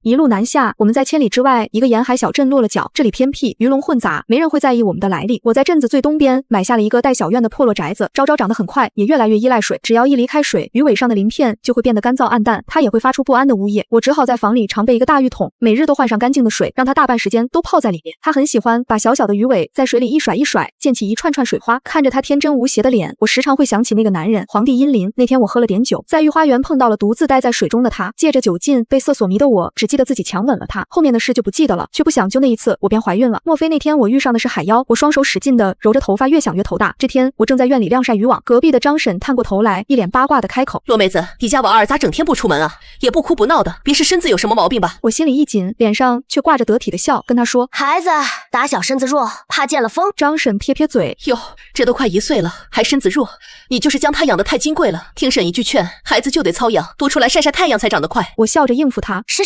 一路南下，我们在千里之外一个沿海小镇落了脚。这里偏僻，鱼龙混杂，没人会在意我们的来历。我在镇子最东边买下了一个带小院的破落宅子。昭昭长得很快，也越来越依赖水，只要一离开水，鱼尾上的鳞片就会变得干燥暗淡，它也会发出不安的呜咽。我只好在房里常备一个大浴桶，每日都换上干净的水，让它大半时间都泡在里面。它很喜欢把小小的鱼尾在水里一甩一甩，溅起一串串水花。看着它天真无邪的脸，我时常会想起那个男人皇帝殷林。那天我喝了点酒，在御花园碰到了独自待在水中的他，借着酒劲被色所迷的我，只记得自己强吻了他，后面的事就不记得了，却不想就那一次我便怀孕了。莫非那天我遇上的是海妖？我双手使劲地揉着头发，越想越头大。这天我正在院里晾晒渔网，隔壁的张婶探过头来，一脸八卦的开口：“罗妹子，你家婉儿咋整天不出门啊？也不哭不闹的，别是身子有什么毛病吧？”我心里一紧，脸上却挂着得体的笑，跟她说：“孩子打小身子弱，怕见了风。”张婶撇撇嘴：“哟，这都快1岁了，还身子弱，你就是将他养得太金贵了。听婶一句劝，孩子就得操养，多出来晒晒太阳才长得快。”我笑着应付她：“是，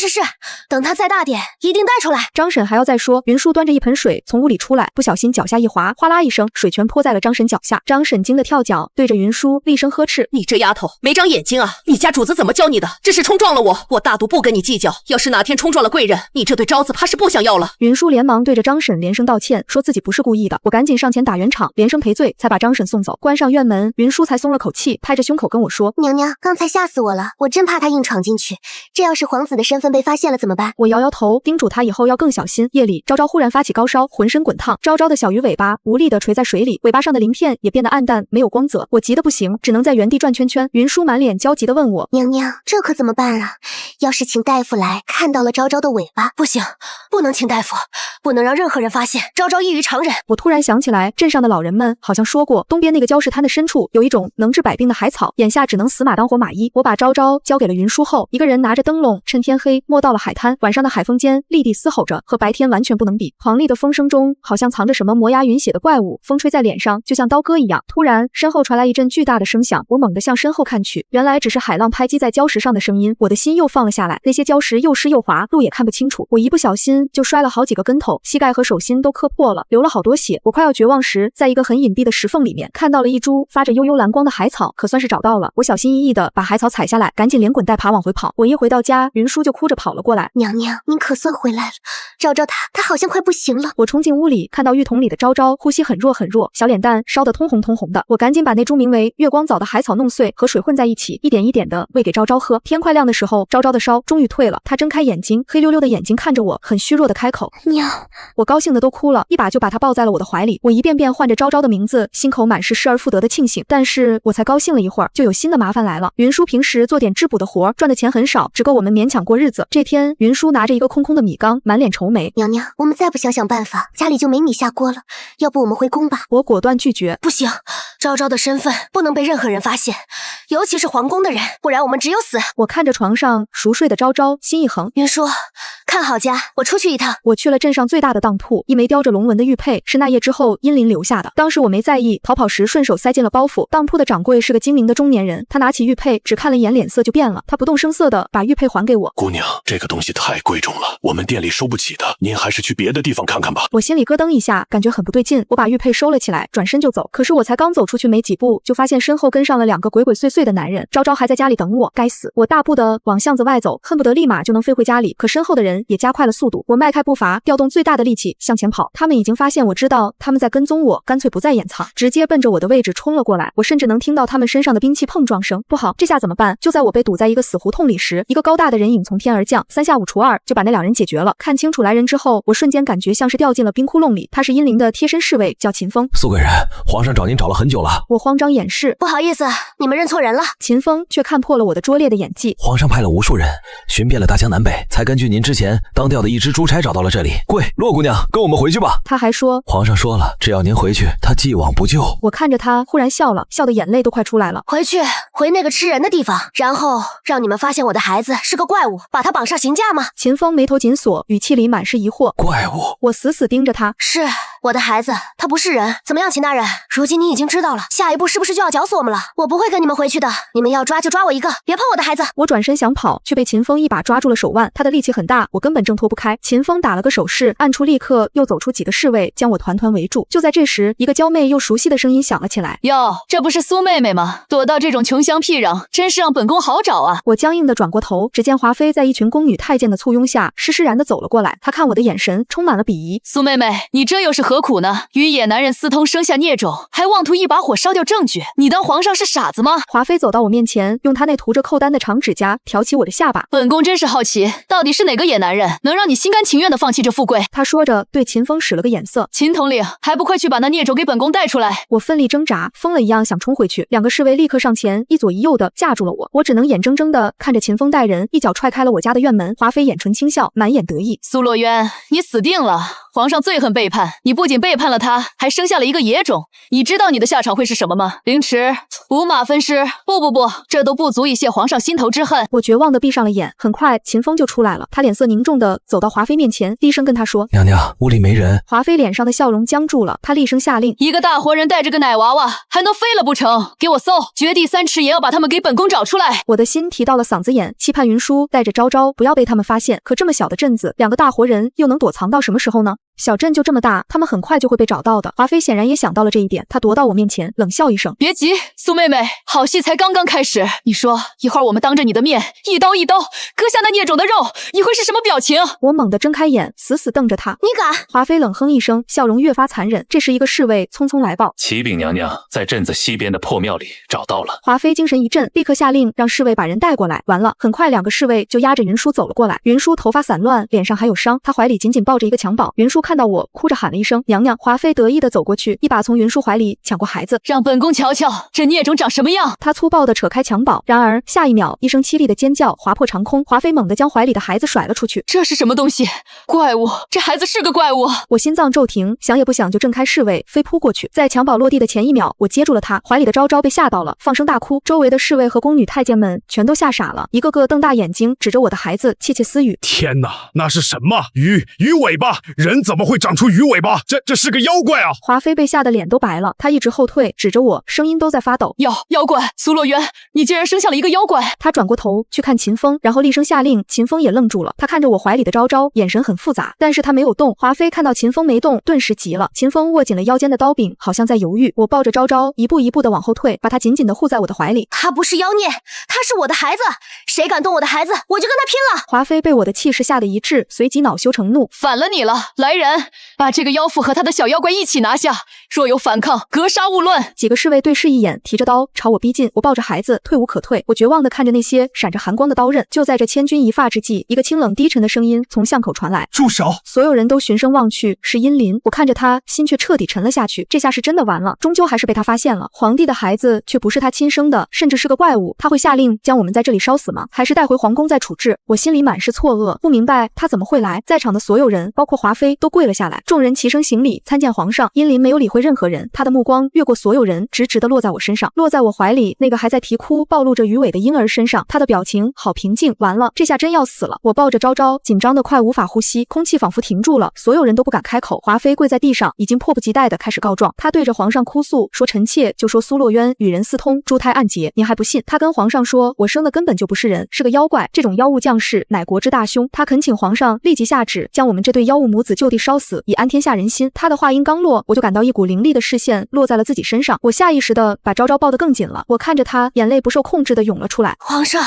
等他再大点，一定带出来。”张婶还要再说，云舒端着一盆水从屋里出来，不小心脚下一滑，哗啦一声，水全泼在了张婶脚下。张婶惊得跳脚，对着云舒厉声呵斥：“你这丫头没长眼睛啊！你家主子怎么教你的？这是冲撞了我大度不跟你计较。要是哪天冲撞了贵人，你这对招子怕是不想要了。”云舒连忙对着张婶连声道歉，说自己不是故意的。我赶紧上前打圆场，连声赔罪，才把张婶送走。关上院门，云舒才松了口气，拍着胸口跟我说：“娘娘，刚才吓死我了，我真怕他硬闯进去，这要是皇子的身份被发现了怎么办？”我摇摇头，叮嘱他以后要更小心。夜里，昭昭忽然发起高烧，浑身滚烫，昭昭的小鱼尾巴无力地垂在水里，尾巴上的鳞片也变得暗淡，没有光泽。我急得不行，只能在原地转圈圈。云舒满脸焦急地问我：“娘娘，这可怎么办啊？要是请大夫来看到了昭昭的尾巴……”“不行，不能请大夫，不能让任何人发现，昭昭异于常人。”我突然想起来，镇上的老人们好像说过，东边那个礁石滩的深处有一种能治百病的海草，眼下只能死马当活马医。我把昭昭交给了云舒后，一个人拿着灯笼，趁天黑摸到了海滩。晚上的海风间立地嘶吼着，和白天完全不能比。狂厉的风声中，好像藏着什么磨牙匀血的怪物，风吹在脸上就像刀割一样。突然，身后传来一阵巨大的声响，我猛地向身后看去，原来只是海浪拍击在礁石上的声音。我的心又放了下来，那些礁石又湿又滑，路也看不清楚。我一不小心就摔了好几个跟头，膝盖和手心都磕破了，流了好多血。我快要绝望时，在一个很隐蔽的石缝里面看到了一株发着悠悠蓝光的海草，可算是找到了。我小心翼翼地把海草采下来，赶紧连滚带爬往回跑。我一回到家，云舒就哭着跑了过来：“娘娘，您可算回来了，昭昭她好像快不行了。”我冲进屋里，看到浴桶里的昭昭呼吸很弱很弱，小脸蛋烧得通红通红的。我赶紧把那株名为月光藻的海草弄碎，和水混在一起，一点一点地喂给昭昭喝。天快亮的时候，昭昭的烧终于退了，她睁开眼睛，黑溜溜的眼睛看着我，很虚弱地开口：“娘。”我高兴得都哭了，一把就把她抱在了我的怀里。我一遍遍唤着昭昭的名字，心口满是失而复得的庆幸。但是我才高兴了一会儿，就有新的麻烦来了。云舒平时做点织补的活，赚的钱很少，只够我们勉强过日子。这天，云舒拿着一个空空的米缸，满脸愁眉：“娘娘，我们再不想办法，家里就没米下锅了，要不我们回宫吧？”我果断拒绝：“不行，昭昭的身份不能被任何人发现，尤其是皇宫的人，不然我们只有死。”我看着床上熟睡的昭昭，心一横：“云舒，看好家，我出去一趟。”我去了镇上最大的当铺，一枚雕着龙纹的玉佩，是那夜之后殷林留下的。当时我没在意，逃跑时顺手塞进了包袱。当铺的掌柜是个精明的中年人，他拿起玉佩，只看了一眼，脸色就变了。他不动声色地把玉佩还给我：“姑娘，这个东西太贵重了，我们店里收不起的，您还是去别的地方看看吧。”我心里咯噔一下，感觉很不对劲。我把玉佩收了起来，转身就走。可是我才刚走出去没几步，就发现身后跟上了2个鬼鬼祟祟的男人。昭昭还在家里等我，该死！我大步地往巷子外走，恨不得立马就能飞回家里。可身后的人也加快了速度，我迈开步伐，调动最大的力气向前跑。他们已经发现我知道他们在跟踪我，干脆不再掩藏，直接奔着我的位置冲了过来。我甚至能听到他们身上的兵器碰撞声。不好，这下怎么办？就在我被堵在一个死胡同里时，一个高大的人影从天而降，3下5除2就把那2人解决了。看清楚来人之后，我瞬间感觉像是掉进了冰窟窿里。他是殷林的贴身侍卫，叫秦风。苏贵人，皇上找您找了很久了。我慌张掩饰：“不好意思，你们认错人了。”秦风却看破了我的拙劣的演技：“皇上派了无数人寻遍了大江南北，才根据您之前当掉的一只珠钗找到了这里。贵，洛姑娘，跟我们回去吧。”他还说：“皇上说了，只要您回去，他既往不咎。”我看着他，忽然笑了，笑得眼泪都快出来了。回那个吃人的地方，然后让你们发现我的孩子是个怪物，把他绑上刑架吗？秦风眉头紧锁，语气里满是疑惑。怪物？我死死盯着他。是，我的孩子他不是人，怎么样秦大人？如今你已经知道了，下一步是不是就要绞死我们了？我不会跟你们回去的，你们要抓就抓我一个，别碰我的孩子。我转身想跑，却被秦风一把抓住了手腕，他的力气很大，我根本挣脱不开。秦风打了个手势，暗处立刻又走出几个侍卫，将我团团围住。就在这时，一个娇媚又熟悉的声音响了起来：哟，这不是苏妹妹吗？躲到这种穷乡僻壤，真是让本宫好找啊！我僵硬地转过头，只见华妃在一群宫女太监的簇拥下，施施然地走了过来。她看我的眼神充满了鄙夷。苏妹妹，你这又是何苦呢？与野男人私通，生下孽种，还妄图一把火烧掉证据，你当皇上是傻子吗？华妃走到我面前，用她那涂着扣丹的长指甲挑起我的下巴。本宫真是好奇，到底是哪个野男人能让你心甘情愿地放弃这富贵？她说着，对秦风使了个眼色。秦统领，还不快去把那孽种给本宫带出来！我奋力挣扎，疯了一样想冲回去，两个侍卫立刻上前，一左一右的架住了我。我只能眼睁睁的看着秦风带人一脚踹开了我家的院门。华妃眼唇轻笑，满眼得意。苏洛渊，你死定了！皇上最恨背叛，你不仅背叛了他，还生下了一个野种。你知道你的下场会是什么吗？凌迟，五马分尸。不，这都不足以泄皇上心头之恨。我绝望的闭上了眼。很快，秦风就出来了，他脸色凝重的走到华妃面前，低声跟她说：“娘娘，屋里没人。”华妃脸上的笑容僵住了，她厉声下令：“一个大活人带着个奶娃娃，还能飞了不成？给我搜，掘地三尺也要把他们给本宫找出来！”我的心提到了嗓子眼，期盼云舒带着昭昭不要被他们发现。可这么小的镇子，两个大活人又能躲藏到什么时候呢？小镇就这么大，他们很快就会被找到的。华妃显然也想到了这一点，她踱到我面前，冷笑一声：“别急，苏妹妹，好戏才刚刚开始。你说，一会儿我们当着你的面，一刀一刀割下那孽种的肉，你会是什么表情？”我猛地睁开眼，死死瞪着她。你敢？华妃冷哼一声，笑容越发残忍。这时一个侍卫匆匆来报：“启禀娘娘，在镇子西边的破庙里找到了。”华妃精神一振，立刻下令让侍卫把人带过来。完了，很快两个侍卫就押着云舒走了过来。云舒头发散乱，脸上还有伤，她怀里紧紧抱着一个襁褓。云舒看到我，哭着喊了一声：“娘娘！”华妃得意地走过去，一把从云舒怀里抢过孩子，让本宫瞧瞧这孽种长什么样。她粗暴地扯开襁褓，然而下一秒，一声凄厉的尖叫划破长空，华妃猛地将怀里的孩子甩了出去。这是什么东西？怪物！这孩子是个怪物！我心脏骤停，想也不想就挣开侍卫，飞扑过去。在襁褓落地的前一秒，我接住了她，怀里的昭昭被吓到了，放声大哭。周围的侍卫和宫女太监们全都吓傻了，一个个瞪大眼睛，指着我的孩子窃窃私语：“天哪，那是什么？鱼尾巴？人怎么会长出鱼尾巴？这是个妖怪啊！”华妃被吓得脸都白了，她一直后退，指着我，声音都在发抖：“妖怪！苏洛渊，你竟然生下了一个妖怪！”她转过头去看秦风，然后厉声下令。秦风也愣住了，他看着我怀里的昭昭，眼神很复杂，但是他没有动。华妃看到秦风没动，顿时急了。秦风握紧了腰间的刀柄，好像在犹豫。我抱着昭昭，一步一步的往后退，把她紧紧的护在我的怀里。他不是妖孽，他是我的孩子，谁敢动我的孩子，我就跟他拼了！华妃被我的气势吓得一滞，随即恼羞成怒：“反了你了！来人，把这个妖妇和他的小妖怪一起拿下，若有反抗，格杀勿论！”几个侍卫对视一眼，提着刀朝我逼近。我抱着孩子，退无可退。我绝望地看着那些闪着寒光的刀刃。就在这千钧一发之际，一个清冷低沉的声音从巷口传来：“住手！”所有人都循声望去，是殷林。我看着他，心却彻底沉了下去。这下是真的完了，终究还是被他发现了。皇帝的孩子却不是他亲生的，甚至是个怪物。他会下令将我们在这里烧死吗？还是带回皇宫再处置？我心里满是错愕，不明白他怎么会来。在场的所有人，包括华妃，都跪了下来。众人齐声行礼，参见皇上。殷林没有理会任何人，他的目光越过所有人，直直地落在我身上，落在我怀里那个还在啼哭、暴露着鱼尾的婴儿身上。他的表情好平静。完了，这下真要死了。我抱着昭昭，紧张得快无法呼吸，空气仿佛停住了，所有人都不敢开口。华妃跪在地上，已经迫不及待地开始告状。她对着皇上哭诉，说臣妾就说苏洛渊与人私通，珠胎暗结，您还不信？她跟皇上说，我生的根本就不是人，是个妖怪，这种妖物降世乃国之大凶。她恳请皇上立即下旨，将我们这对妖物母子就地烧死，以安天下人心。她的话音刚落，我就感到一股凌厉的视线落在了自己身上，我下意识地把昭昭抱得更紧了。我看着她，眼泪不受控制地涌了出来。皇上，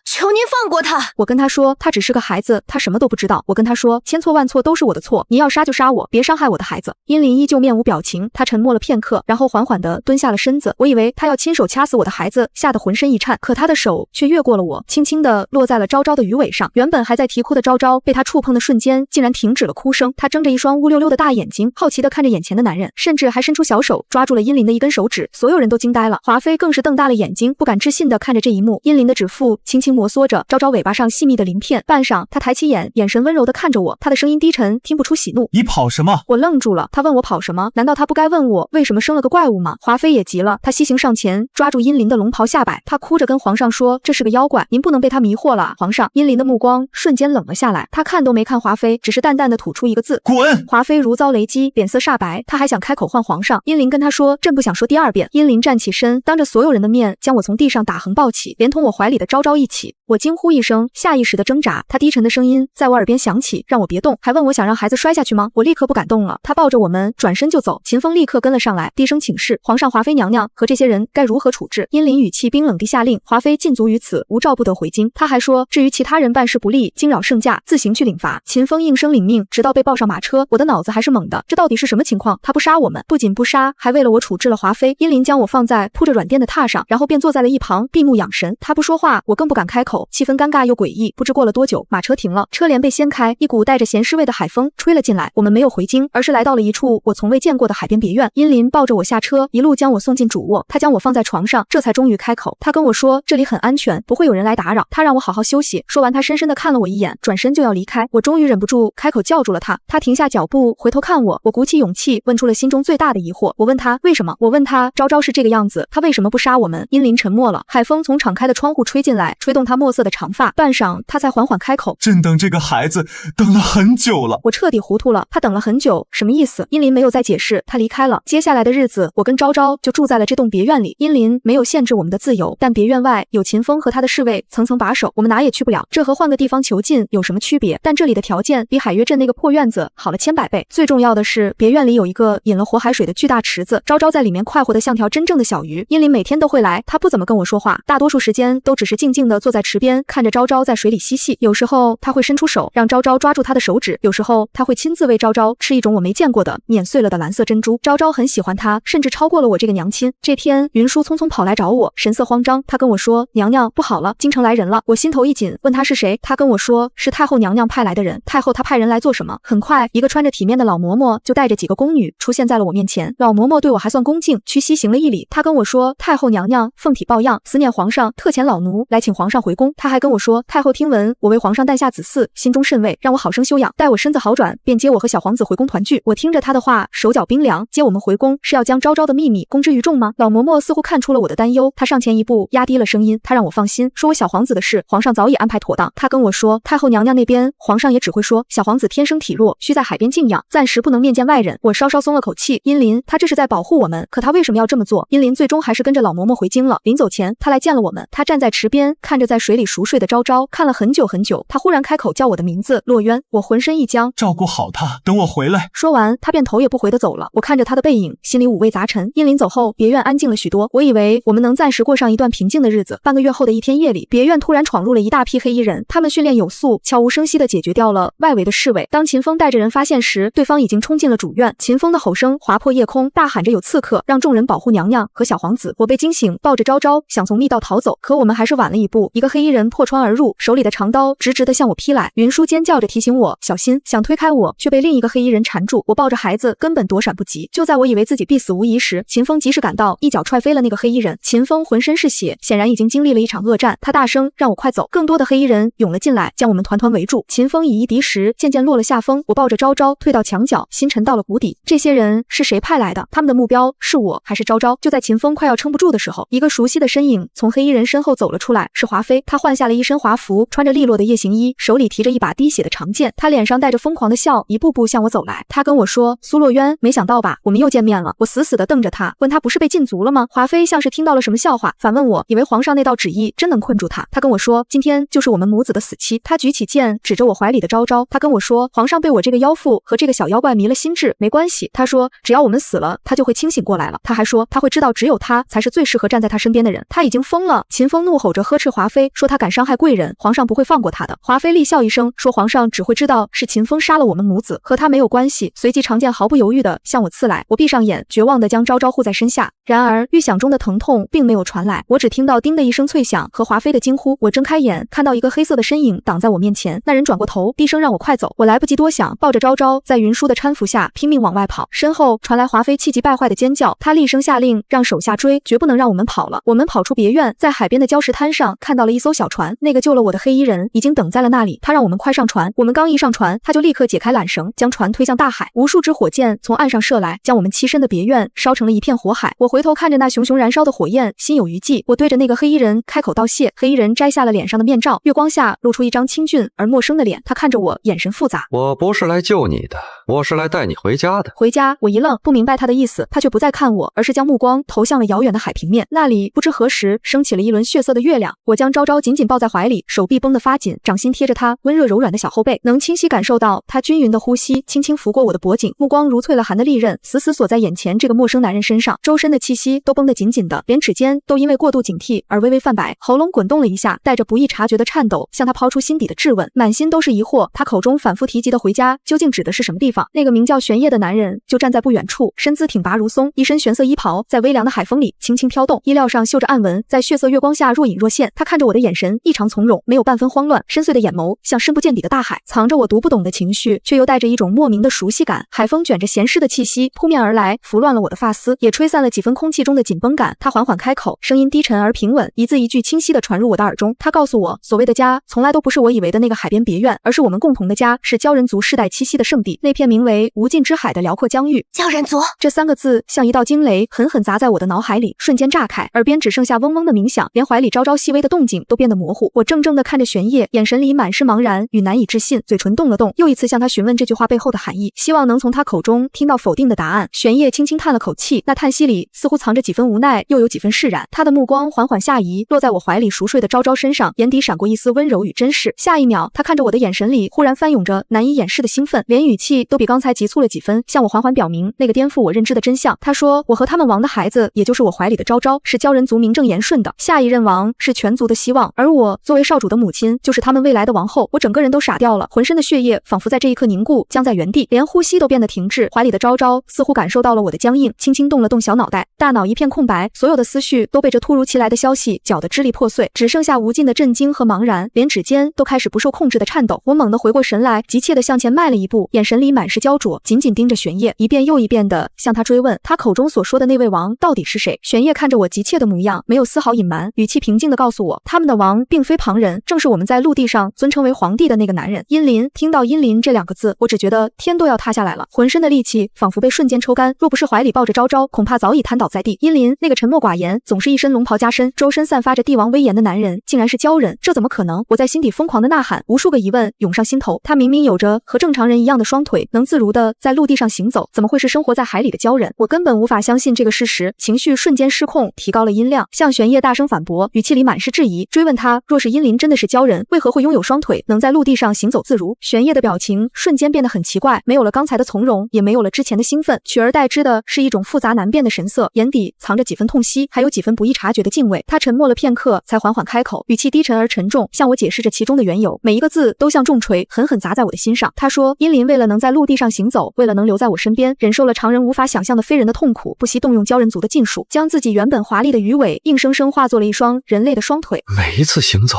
求您放过他！我跟他说，他只是个孩子，他什么都不知道。我跟他说，千错万错都是我的错，您要杀就杀我，别伤害我的孩子。殷林依旧面无表情，他沉默了片刻，然后缓缓地蹲下了身子。我以为他要亲手掐死我的孩子，吓得浑身一颤，可他的手却越过了我，轻轻地落在了昭昭的鱼尾上。原本还在啼哭的昭昭，被他触碰的瞬间，竟然停止了哭声。他睁着一双乌溜溜的大眼睛，好奇地看着眼前的男人，甚至还伸出小手抓住了殷林的一根手指。所有人都惊呆了，华妃更是瞪大了眼睛，不敢置信地看着这一幕。殷林的指腹轻轻摩挲着昭昭尾巴上细密的鳞片。半晌，他抬起眼，眼神温柔地看着我，他的声音低沉，听不出喜怒。你跑什么？我愣住了，他问我跑什么？难道他不该问我为什么生了个怪物吗？华妃也急了，他西行上前，抓住殷琳的龙袍下摆，他哭着跟皇上说：“这是个妖怪，您不能被他迷惑了。”皇上，殷琳的目光瞬间冷了下来，他看都没看华妃，只是淡淡的吐出一个字：“滚！”华妃如遭雷击，脸色煞白，他还想开口唤皇上。殷琳跟他说：“朕不想说第二遍。”殷琳站起身，当着所有人的面将我从地上打横抱起，连同我怀里的昭昭一起。我惊呼一声，下意识的挣扎。他低沉的声音在我耳边响起，让我别动，还问我想让孩子摔下去吗？我立刻不敢动了。他抱着我们转身就走，秦风立刻跟了上来，低声请示皇上，华妃娘娘和这些人该如何处置？殷琳语气冰冷地下令：华妃禁足于此，无诏不得回京。他还说，至于其他人办事不力，惊扰圣驾，自行去领罚。秦风应声领命，直到被抱上马车，我的脑子还是懵的，这到底是什么情况？他不杀我们，不仅不杀，还为了我处置了华妃。殷琳将我放在铺着软垫的榻上，然后便坐在了一旁，闭目养神。他不说话，我更不敢开口，气氛尴尬又诡异。不知过了多久，马车停了，车帘被掀开，一股带着咸湿味的海风吹了进来。我们没有回京，而是来到了一处我从未见过的海边别院。殷琳抱着我下车，一路将我送进主卧，他将我放在床上，这才终于开口。他跟我说这里很安全，不会有人来打扰，他让我好好休息。说完，他深深地看了我一眼，转身就要离开。我终于忍不住开口叫住了他，他停下脚步，回头看我。我鼓起勇气问出了心中最大的疑惑，我问他为什么？我问他昭昭是这个样子，他为什么不杀我们？殷琳沉默了，海风从敞开的窗户吹进来，吹动他墨色的长发。半晌，他才缓缓开口：朕等这个孩子等了很久了。我彻底糊涂了，他等了很久，什么意思？殷琳没有再解释，他离开了。接下来的日子，我跟昭昭就住在了这栋别院里。殷琳没有限制我们的自由，但别院外有秦风和他的侍卫层层把守，我们哪也去不了。这和换个地方囚禁有什么区别？但这里的条件比海约镇那个破院子好了千百倍。最重要的是，别院里有一个引了活海水的巨大池子，昭昭在里面快活得像条真正的小鱼。殷琳每天都会来，她不怎么跟我说话，大多数时间都只是静静地坐在池边，看着昭昭在水里嬉戏。有时候她会伸出手让昭昭抓住她的手指，有时候她会亲自喂昭昭吃一种我没见过的碾碎了的蓝色珍珠。昭昭很喜欢她，甚至超过了我这个娘亲。这天，云舒匆匆跑来找我，神色慌张。她跟我说：“娘娘不好了，京城来人了。”我心头一紧，问她是谁。她跟我说是太后娘娘派来的人。太后她派人来做什么？很快，一个穿着体面的老嬷嬷就带着几个宫女出现在了我面前。老嬷嬷对我还算恭敬，屈膝行了一礼。她跟我说，太后娘娘奉体抱恙，思念皇上，特遣老奴来请皇上回宫。她还跟我说，太后听闻我为皇上诞下子嗣，心中甚慰，让我好生休养，待我身子好转，便接我和小皇子回宫团聚。我听着她的话，手脚冰凉。接我们回宫是要将昭昭的秘密公之于众吗？老嬷嬷似乎看出了我的担忧，她上前一步，压低了声音，她让我放心，说我小皇子的事，皇上早已安排妥当。她跟我说，太后娘娘那边皇上也只会说，小皇子天生体弱，需在海边静养，暂时不能面见外人。我稍稍松了口气。殷琳，她这是在保护我们，可她为什么要这么做？殷琳最终还是跟着老嬷嬷回京了。临走前，她来见了我们，她站在池边，看着在水里熟睡的昭昭，看了很久很久。她忽然开口叫我的名字，洛渊。我浑身一僵，照顾好她，等我回来。说完，她便头也不回地走了。我看着她的背影，心里五味杂陈。殷琳走后，别院安静了许多。我以为我们能暂时过上一段平静的日子。半个月后的一天夜里，别院突然闯入了一大批黑衣人，他们训练有素，悄无声息地解决掉了外围的侍卫。当秦风带着人发现时，对方已经冲进了主院。秦风的吼声划破夜空，大喊着有刺客，让众人保护娘娘和小皇子。我被惊醒，抱着昭昭想从密道逃走，可我们还是晚了一步。一个黑衣人破窗而入，手里的长刀直直地向我劈来。云舒尖叫着提醒我小心，想推开我，却被另一个黑衣人缠住。我抱着孩子，根本躲闪不及。就在我以为自己必死无疑时，秦风及时赶到，一脚踹飞了那个黑衣人。秦风浑身是血，显然已经经历了一场恶战。他大声让我快走，更多的黑衣人涌了进来，将我们团团围住。秦风以一敌十，渐渐落了下风。我抱着昭昭退到墙角，心沉到了谷底。这些人是谁派来的？他们的目标是我还是昭昭？就在秦风快要撑不住的时候，一个熟悉的身影从黑衣人身后走了出来，是华妃。她换下了一身华服，穿着利落的夜行衣，手里提着一把滴血的长剑。她脸上带着疯狂的笑，一步步向我走来。她跟我说：“苏洛渊，没想到吧，我们又见面了。”我死死地瞪着她，问她不是被禁足了吗？华妃像是听到了什么笑话，反问我，以为皇上那道旨意真能困住她。她跟我说，今天就是我们母子的死期。她举起剑指着我怀里的昭昭，她跟我说，皇上被我这个妖妇和这个小妖怪迷了心智，没关系。她说只要我们死了，他就会清醒过来了。她还说他会知道只有他才是最适合站在他身边的人。他已经疯了。秦风怒吼着呵斥华妃，说他敢伤害贵人，皇上不会放过他的。华妃厉笑一声，说皇上只会知道是秦风杀了我们母子，和他没有关系。随即长剑毫不犹豫地向我刺来。我闭上眼，绝望地将昭昭护在身下。然而预想中的疼痛并没有传来，我只听到叮的一声脆响和华妃的惊呼。我睁开眼，看到一个黑色的身影挡在我面前，那人转过头，低声让我快走。我来不及多想，抱着昭昭在云舒的搀扶下拼命往外跑。身后传来华妃气急败坏的尖叫，她厉声下令让手下追，绝不能让我们跑了。我们跑出别院，在海边的礁石滩上看到了了一艘小船，那个救了我的黑衣人已经等在了那里，他让我们快上船。我们刚一上船，他就立刻解开缆绳，将船推向大海。无数支火箭从岸上射来，将我们栖身的别院烧成了一片火海。我回头看着那熊熊燃烧的火焰，心有余悸。我对着那个黑衣人开口道谢，黑衣人摘下了脸上的面罩，月光下露出一张清俊而陌生的脸。他看着我，眼神复杂。我不是来救你的，我是来带你回家的。回家？我一愣，不明白他的意思。他却不再看我，而是将目光投向了遥远的海平面。那里不知何时升起了一轮血色的月亮。我将昭昭紧紧抱在怀里，手臂绷得发紧，掌心贴着他温热柔软的小后背，能清晰感受到他均匀的呼吸轻轻拂过我的脖颈，目光如淬了寒的利刃，死死锁在眼前这个陌生男人身上。周身的气息都绷得紧紧的，连齿间都因为过度警惕而微微泛白，喉咙滚动了一下，带着不易察觉的颤抖，向他抛出心底的质问，满心都是疑惑。他口中反复提及的回家究竟指的是什么地方？那个名叫玄烨的男人就站在不远处，身姿挺拔如松，一身玄色衣袍在微凉的海风里轻轻飘动，衣料上绣着暗纹，在血色月光下若隐若现。他看着我的眼神异常从容，没有半分慌乱，深邃的眼眸像深不见底的大海，藏着我读不懂的情绪，却又带着一种莫名的熟悉感。海风卷着咸湿的气息扑面而来，拂乱了我的发丝，也吹散了几分空气中的紧绷感。他缓缓开口，声音低沉而平稳，一字一句清晰地传入我的耳中。他告诉我，所谓的家从来都不是我以为的那个海边别院，而是我们共同的家，是鲛人族世代栖息的圣地，那片名为无尽之海的辽阔疆域。鲛人族这三个字像一道惊雷，狠狠砸在我的脑海里，瞬间炸开，耳边只剩下嗡嗡的鸣响，连怀里昭昭细微的动静都变得模糊。我怔怔地看着玄烨，眼神里满是茫然与难以置信，嘴唇动了动，又一次向他询问这句话背后的含义，希望能从他口中听到否定的答案。玄烨轻轻叹了口气，那叹息里似乎藏着几分无奈，又有几分释然。他的目光缓缓下移，落在我怀里熟睡的昭昭身上，眼底闪过一丝温柔与珍视。下一秒，他看着我的眼神里忽然翻涌着难以掩饰的兴奋，连语气都比刚才急促了几分，向我缓缓表明那个颠覆我认知的真相。他说，我和他们王的孩子，也就是我怀里的昭昭，是鲛人族名正言顺的下一任王，是全族的希望，而我作为少主的母亲，就是他们未来的王后。我整个人都傻掉了，浑身的血液仿佛在这一刻凝固，僵在原地，连呼吸都变得停滞。怀里的昭昭似乎感受到了我的僵硬，轻轻动了动小脑袋，大脑一片空白，所有的思绪都被这突如其来的消息搅得支离破碎，只剩下无尽的震惊和茫然，连指尖都开始不受控制的颤抖。我猛地回过神来，急切地向前迈了一步，眼神里满是焦灼，紧紧盯着玄烨，一遍又一遍地向他追问，他口中所说的那位王到底是谁？玄烨看着我急切的模样，没有丝毫隐瞒，语气平静地告诉我，他们的王并非旁人，正是我们在陆地上尊称为皇帝的那个男人殷林。听到殷林这两个字，我只觉得天都要塌下来了，浑身的力气仿佛被瞬间抽干，若不是怀里抱着昭昭，恐怕早已瘫倒在地。殷林那个沉默寡言，总是一身龙袍加身，周身散发着帝王威严的男人，竟然是鲛人，这怎么可能？我在心底疯狂的呐喊，无数个疑问涌上心头。他明明有着和正常人一样的双腿，能自如的在陆地上行走，怎么会是生活在海里的鲛人？我根本无法相信这个事实，情绪瞬间失控，提高了音量，向玄烨大声反驳，语气里满是质疑，追问他，若是殷林真的是鲛人，为何会拥有双腿，能在陆地上行走自如？玄烨的表情瞬间变得很奇怪，没有了刚才的从容，也没有了之前的兴奋，取而代之的是一种复杂难辨的神色，眼底藏着几分痛惜，还有几分不易察觉的敬畏。他沉默了片刻，才缓缓开口，语气低沉而沉重，向我解释着其中的缘由，每一个字都像重锤，狠狠砸在我的心上。他说，殷林为了能在陆地上行走，为了能留在我身边，忍受了常人无法想象的非人的痛苦，不惜动用鲛人族的禁术，将自己原本华丽的鱼尾硬生生化作了一双人类的双腿。每一次行走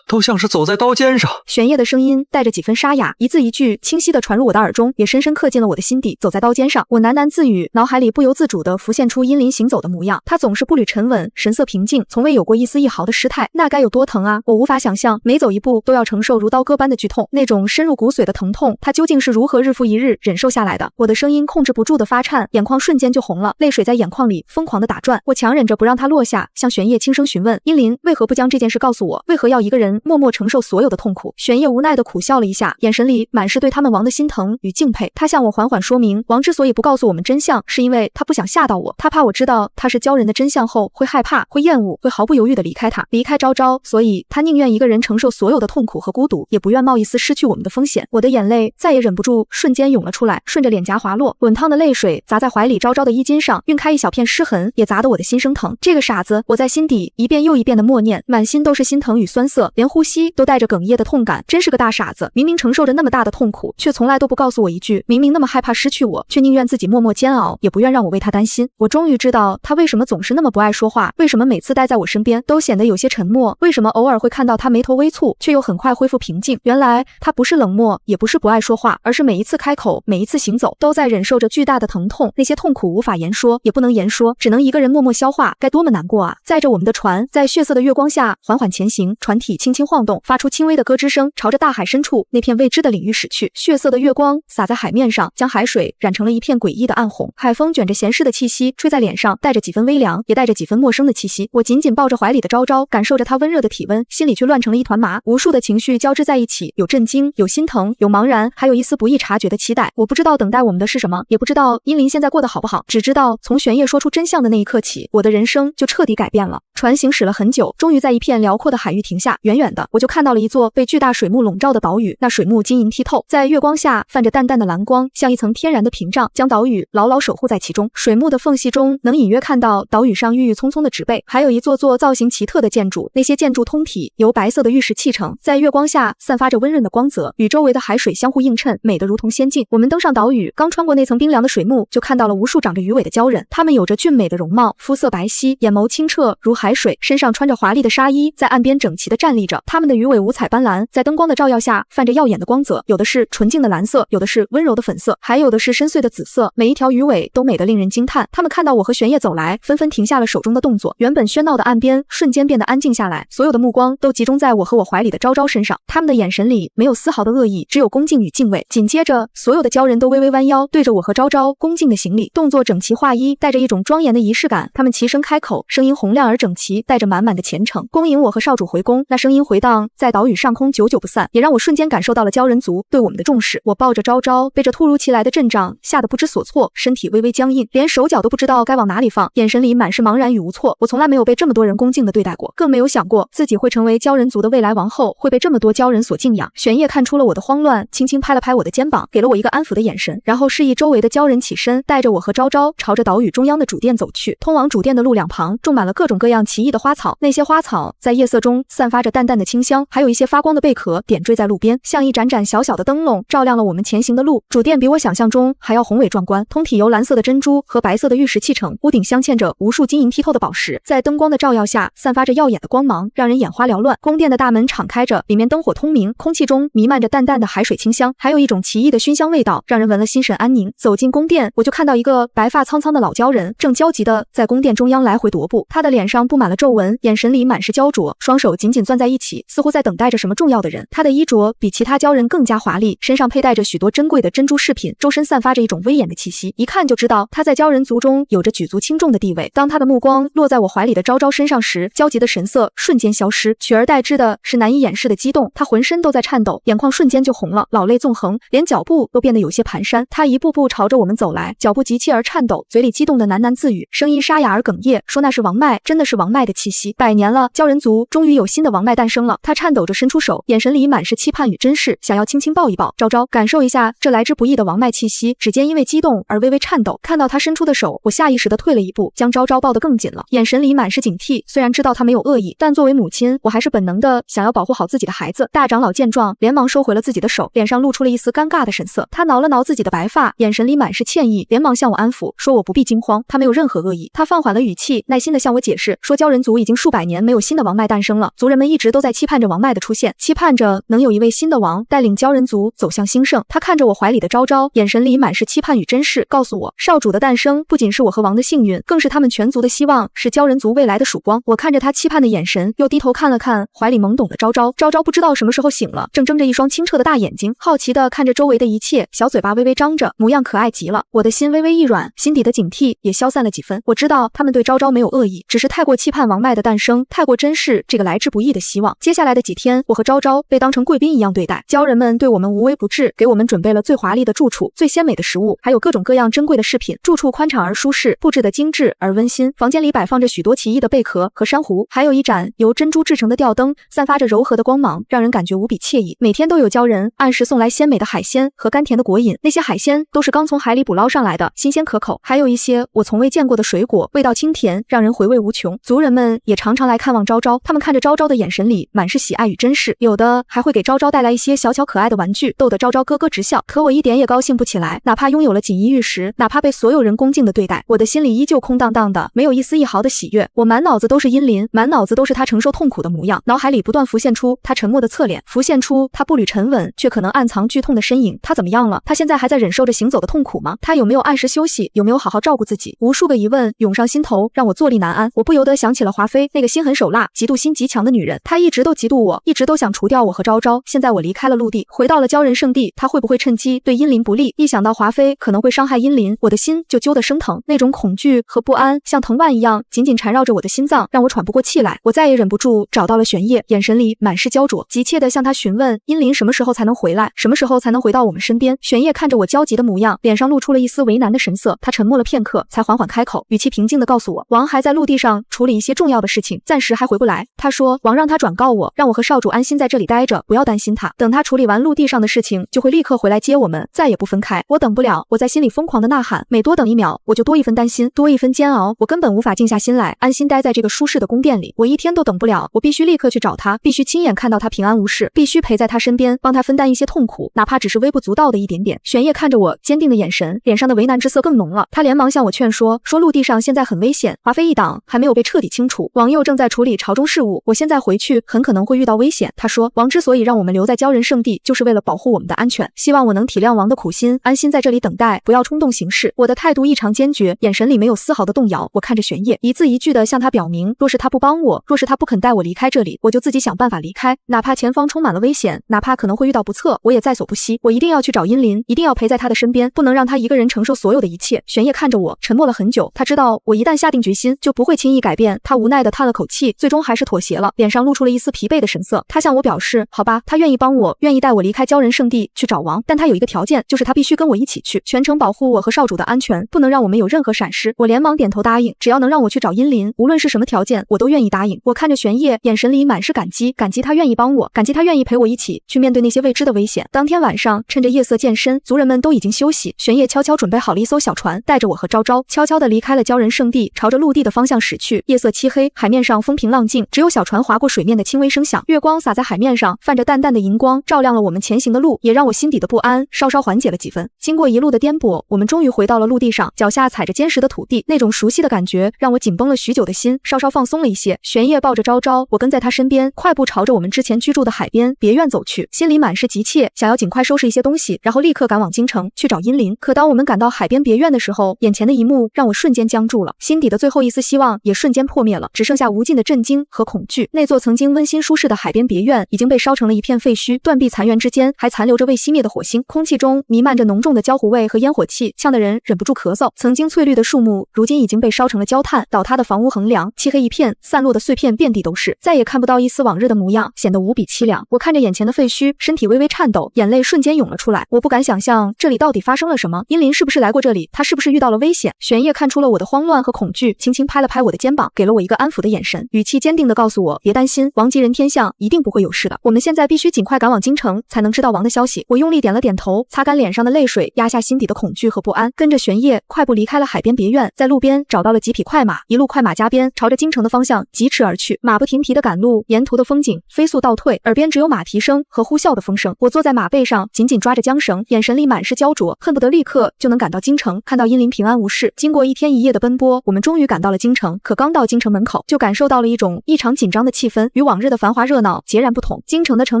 都像是走在刀尖上。玄烨的声音带着几分沙哑，一字一句清晰地传入我的耳中，也深深刻进了我的心底。走在刀尖上，我喃喃自语，脑海里不由自主地浮现出殷林行走的模样。他总是步履沉稳，神色平静，从未有过一丝一毫的失态，那该有多疼啊！我无法想象，每走一步都要承受如刀割般的剧痛，那种深入骨髓的疼痛，他究竟是如何日复一日忍受下来的？我的声音控制不住地发颤，眼眶瞬间就红了，泪水在眼眶里疯狂地打转。我强忍着不让它落下，向玄烨轻声询问，殷林为何不将这件事告诉我？为何要一个人默默承受所有的痛苦？玄烨无奈地苦笑了一下，眼神里满是对他们王的心疼与敬佩。他向我缓缓说明，王之所以不告诉我们真相，是因为他不想吓到我，他怕我知道他是鲛人的真相后会害怕，会厌恶，会毫不犹豫地离开他，离开昭昭，所以他宁愿一个人承受所有的痛苦和孤独，也不愿冒一丝失去我们的风险。我的眼泪再也忍不住瞬间涌了出来，顺着脸颊滑落，滚烫的泪水砸在怀里昭昭的衣襟上，晕开一小片湿痕，也砸得我的心生疼。这个傻子，我在心底一遍又一遍的默念，满心都是心疼与酸涩，连连呼吸都带着哽咽的痛感，真是个大傻子。明明承受着那么大的痛苦，却从来都不告诉我一句。明明那么害怕失去我，却宁愿自己默默煎熬，也不愿让我为他担心。我终于知道他为什么总是那么不爱说话，为什么每次待在我身边都显得有些沉默，为什么偶尔会看到他眉头微蹙，却又很快恢复平静。原来他不是冷漠，也不是不爱说话，而是每一次开口，每一次行走，都在忍受着巨大的疼痛。那些痛苦无法言说，也不能言说，只能一个人默默消化，该多么难过啊！载着我们的船在血色的月光下缓缓前行，船体轻轻晃动，发出轻微的咯吱声，朝着大海深处那片未知的领域驶去。血色的月光洒在海面上，将海水染成了一片诡异的暗红。海风卷着咸湿的气息吹在脸上，带着几分微凉，也带着几分陌生的气息。我紧紧抱着怀里的昭昭，感受着她温热的体温，心里却乱成了一团麻。无数的情绪交织在一起，有震惊，有心疼，有茫然，还有一丝不易察觉的期待。我不知道等待我们的是什么，也不知道殷林现在过得好不好，只知道从玄烨说出真相的那一刻起，我的人生就彻底改变了。船行驶了很久，终于在一片辽阔的海域停下。远远的，我就看到了一座被巨大水幕笼罩的岛屿，那水幕晶莹剔透，在月光下泛着淡淡的蓝光，像一层天然的屏障，将岛屿牢牢守护在其中。水幕的缝隙中，能隐约看到岛屿上郁郁葱葱的植被，还有一座座造型奇特的建筑。那些建筑通体由白色的玉石砌成，在月光下散发着温润的光泽，与周围的海水相互映衬，美得如同仙境。我们登上岛屿，刚穿过那层冰凉的水幕，就看到了无数长着鱼尾的鲛人，他们有着俊美的容貌，肤色白皙，眼眸清澈如海水，身上穿着华丽的纱衣，在岸边整齐地站立着。他们的鱼尾五彩斑斓，在灯光的照耀下泛着耀眼的光泽，有的是纯净的蓝色，有的是温柔的粉色，还有的是深邃的紫色，每一条鱼尾都美得令人惊叹。他们看到我和玄烨走来，纷纷停下了手中的动作，原本喧闹的岸边瞬间变得安静下来，所有的目光都集中在我和我怀里的昭昭身上，他们的眼神里没有丝毫的恶意，只有恭敬与敬畏。紧接着，所有的鲛人都微微弯腰，对着我和昭昭恭敬的行礼，动作整齐划一，带着一种庄严的仪式感。他们齐声开口，声音洪亮而整齐，带着满满的虔诚，恭迎我和少主回宫。那声音回荡在岛屿上空，久久不散，也让我瞬间感受到了鲛人族对我们的重视。我抱着昭昭，被这突如其来的阵仗吓得不知所措，身体微微僵硬，连手脚都不知道该往哪里放，眼神里满是茫然与无措。我从来没有被这么多人恭敬的对待过，更没有想过自己会成为鲛人族的未来王后，会被这么多鲛人所敬仰。玄烨看出了我的慌乱，轻轻拍了拍我的肩膀，给了我一个安抚的眼神，然后示意周围的鲛人起身，带着我和昭昭朝着岛屿中央的主殿走去。通往主殿的路两旁种满了各种各样奇异的花草，那些花草在夜色中散发着淡淡的清香，还有一些发光的贝壳点缀在路边，像一盏盏小小的灯笼，照亮了我们前行的路。主殿比我想象中还要宏伟壮观，通体由蓝色的珍珠和白色的玉石砌成，屋顶镶嵌着无数晶莹剔透的宝石，在灯光的照耀下散发着耀眼的光芒，让人眼花缭乱。宫殿的大门敞开着，里面灯火通明，空气中弥漫着淡淡的海水清香，还有一种奇异的熏香味道，让人闻了心神安宁。走进宫殿，我就看到一个白发苍苍的老鲛人，正焦急地在宫殿中央来回踱步，他的脸上布满了皱纹，眼神里满是焦灼，双手紧紧攥在一起，似乎在等待着什么重要的人。他的衣着比其他鲛人更加华丽，身上佩戴着许多珍贵的珍珠饰品，周身散发着一种威严的气息，一看就知道他在鲛人族中有着举足轻重的地位。当他的目光落在我怀里的昭昭身上时，焦急的神色瞬间消失，取而代之的是难以掩饰的激动，他浑身都在颤抖，眼眶瞬间就红了，老泪纵横，连脚步都变得有些蹒跚。他一步步朝着我们走来，脚步急切而颤抖，嘴里激动的喃喃自语，声音沙哑而哽咽，说那是王脉，真的是王脉的气息。100年了，鲛人族终于有新的王脉诞生了。他颤抖着伸出手，眼神里满是期盼与珍视，想要轻轻抱一抱昭昭，感受一下这来之不易的王脉气息。指尖因为激动而微微颤抖，看到他伸出的手，我下意识地退了一步，将昭昭抱得更紧了，眼神里满是警惕。虽然知道他没有恶意，但作为母亲，我还是本能的想要保护好自己的孩子。大长老见状，连忙收回了自己的手，脸上露出了一丝尴尬的神色。他挠了挠自己的白发，眼神里满是歉意，连忙向我安抚，说我不必惊慌，他没有任何恶意。他放缓了语气，耐心地向我解释，说鲛人族已经数百年没有新的王脉诞生了，族人们一直都在期盼着王脉的出现，期盼着能有一位新的王带领鲛人族走向兴盛。他看着我怀里的昭昭，眼神里满是期盼与珍视，告诉我，少主的诞生不仅是我和王的幸运，更是他们全族的希望，是鲛人族未来的曙光。我看着他期盼的眼神，又低头看了看怀里懵懂的昭昭。昭昭不知道什么时候醒了，正睁着一双清澈的大眼睛，好奇地看着周围的一切，小嘴巴微微张着，模样可爱极了。我的心微微一软，心底的警惕也消散了几分。我知道他们对昭昭没有恶意，只是太过期盼王脉的诞生，太过珍视这个来之不易的希望。接下来的几天，我和昭昭被当成贵宾一样对待，鲛人们对我们无微不至，给我们准备了最华丽的住处、最鲜美的食物，还有各种各样珍贵的饰品。住处宽敞而舒适，布置得精致而温馨。房间里摆放着许多奇异的贝壳和珊瑚，还有一盏由珍珠制成的吊灯，散发着柔和的光芒，让人感觉无比惬意。每天都有鲛人按时送来鲜美的海鲜和甘甜的果饮，那些海鲜都是刚从海里捕捞上来的，新鲜可口，还有一些我从未见过的水果，味道清甜，让人回味无穷。族人们也常常来看望昭昭，他们看着昭昭的眼神里满是喜爱与珍视，有的还会给昭昭带来一些小巧可爱的玩具，逗得昭昭咯咯直笑。可我一点也高兴不起来，哪怕拥有了锦衣玉食，哪怕被所有人恭敬的对待，我的心里依旧空荡荡的，没有一丝一毫的喜悦。我满脑子都是殷林，满脑子都是他承受痛苦的模样，脑海里不断浮现出他沉默的侧脸，浮现出他步履沉稳却可能暗藏剧痛的身影。他怎么样了？他现在还在忍受着行走的痛苦吗？他有没有按时休息？有没有好好照顾自己？无数个疑问涌上心头，让我坐立难安。我不由得想起了华妃，那个心狠手辣、嫉妒心极强的女人。她一直都嫉妒我，一直都想除掉我和昭昭。现在我离开了陆地，回到了鲛人圣地，她会不会趁机对殷林不利？一想到华妃可能会伤害殷林，我的心就揪得生疼。那种恐惧和不安像藤蔓一样紧紧缠绕着我的心脏，让我喘不过气来。我再也忍不住找到了玄烨，眼神里满是焦灼，急切地向他询问殷林什么时候才能回来，什么时候才能回到我们身边。玄烨看着我焦急的模样，脸上露出了一丝为难的神色。他沉默了片刻，才缓缓开口，语气平静地告诉我，王还在陆地上处理一些重要的事情，暂时还回不来。他说王让他转告我，让我和少主安心在这里待着，不要担心他，等他处理完陆地上的事情，就会立刻回来接我们，再也不分开。我等不了，我在心里疯狂地呐喊，每多等一秒，我就多一分担心，多一分煎熬。我根本无法静下心来，安心待在这个舒适的宫殿里。我一天都等不了，我必须立刻去找他，必须亲眼看到他平安无事，必须陪在他身边，帮他分担一些痛苦，哪怕只是微不足道的一点点。玄烨看着我坚定的眼神，脸上的为难之色更浓了。他连忙向我劝说，陆地上现在很危险，华妃一党还没有被彻底清除，王佑正在处理朝中事务，我现在回去很可能会遇到危险。他说王之所以让我们留在鲛人圣地，就是为了保护我们的安全，希望我能体谅王的苦心，安心在这里等待，不要冲动行事。我的态度异常坚决，眼神里没有丝毫的动摇。我看着玄烨，一字一句地向他表明，若是他不帮我，若是他不肯带我离开这里，我就自己想办法离开，哪怕前方充满了危险，哪怕可能会遇到不测，我也在所不惜。我一定要去找殷林，一定要陪在他的身边，不能让他一个人承受所有的一切。玄烨看着我，沉默了很久，他知道我一旦下定决心，就不会轻易改变。他无奈地叹了口气，最终还是妥协了，脸上露出了一丝疲惫的神色。他向我表示，好吧，他愿意帮我，愿意带我离开鲛人圣地去找王，但他有一个条件，就是他必须跟我一起去，全程保护我和少主的安全，不能让我们有任何闪失。我连忙点头答应，只要能让我去找殷林，无论是什么条件，我都愿意答应。我看着玄烨，眼神里满是感激，感激他愿意帮我，感激他愿意陪我一起去面对那些未知的危险。当天晚上，趁着夜色渐深，族人们都已经休息，玄烨悄悄准备好了一艘小船，带着我和昭昭悄悄地离开了鲛人圣地，朝着陆地的方向驶去。夜色漆黑，海面上风平浪静，只有小船划过水面的轻微声响，月光洒在海面上，泛着淡淡的银光，照亮了我们前行的路，也让我心底的不安稍稍缓解了几分。经过一路的颠簸，我们终于回到了陆地上，脚下踩着坚实的土地，那种熟悉的感觉让我紧绷了许久的心稍稍放松了一些。玄烨抱着昭昭，我跟在他身边，快步朝着我们之前居住的海边别院走去，心里满是急切，想要尽快收拾一些东西，然后立刻赶往京城去找殷林。可当我们赶到海边别院的时候，眼前的一幕让我瞬间僵住了，心底的最后一丝希望也瞬间破灭了，只剩下无尽的震惊和恐惧。那座曾经温馨舒适的海边别院已经被烧成了一片废墟，断壁残垣之间还残留着未熄灭的火星，空气中弥漫着浓重的焦糊味和烟火气，呛得人忍不住咳嗽。曾经翠绿的树木如今已经被烧成了焦炭，倒塌的房屋横梁漆黑一片，散落的碎片遍地都是，再也看不到一丝往日的模样，显得无比凄凉。我看着眼前的废墟，身体微微颤抖，眼泪瞬间涌了出来。我不敢想象这里到底发生了什么，殷林是不是来过这里？他是不是遇到了危险？玄烨看出了我的慌乱和恐惧，轻轻拍了拍我的肩膀，给了我一个安抚的眼神，语气坚定地告诉我，别担心，王吉人天相一定不会有事的，我们现在必须尽快赶往京城，才能知道王的消息。我用力点了点头，擦干脸上的泪水，压下心底的恐惧和不安，跟着玄烨快步离开了海边别院，在路边找到了几匹快马，一路快马加鞭，朝着京城的方向疾驰而去。马不停蹄地赶路，沿途的风景飞速倒退，耳边只有马蹄声和呼啸的风声。我坐在马背上，紧紧抓着缰绳，眼神里满是焦灼，恨不得立刻就能赶到京城，看到殷林平安无事。经过一天一夜的奔波，我们终于赶到了京城。可刚到京城门口，就感受到了一种异常紧张的气氛，与往日的繁华热闹截然不同。京城的城